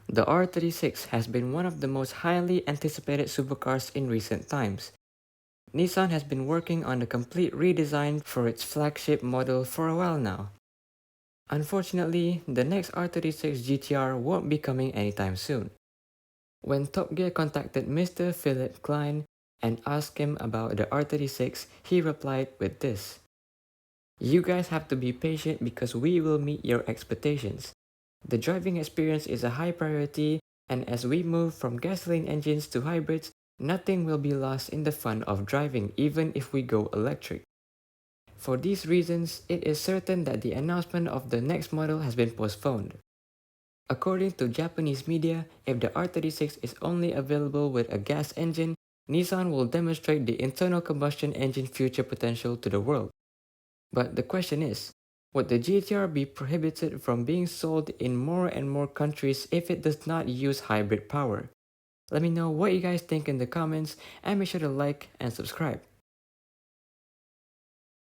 The R36 has been one of the most highly anticipated supercars in recent times. Nissan has been working on a complete redesign for its flagship model for a while now. Unfortunately, the next R36 GTR won't be coming anytime soon. When Top Gear contacted Mr. Philip Klein and asked him about the R36, he replied with this: "You guys have to be patient because we will meet your expectations. The driving experience is a high priority, and as we move from gasoline engines to hybrids, nothing will be lost in the fun of driving even if we go electric. For these reasons, it is certain that the announcement of the next model has been postponed." According to Japanese media, if the R36 is only available with a gas engine, Nissan will demonstrate the internal combustion engine future potential to the world. But the question is, would the GTR be prohibited from being sold in more and more countries if it does not use hybrid power? Let me know what you guys think in the comments, and make sure to like and subscribe.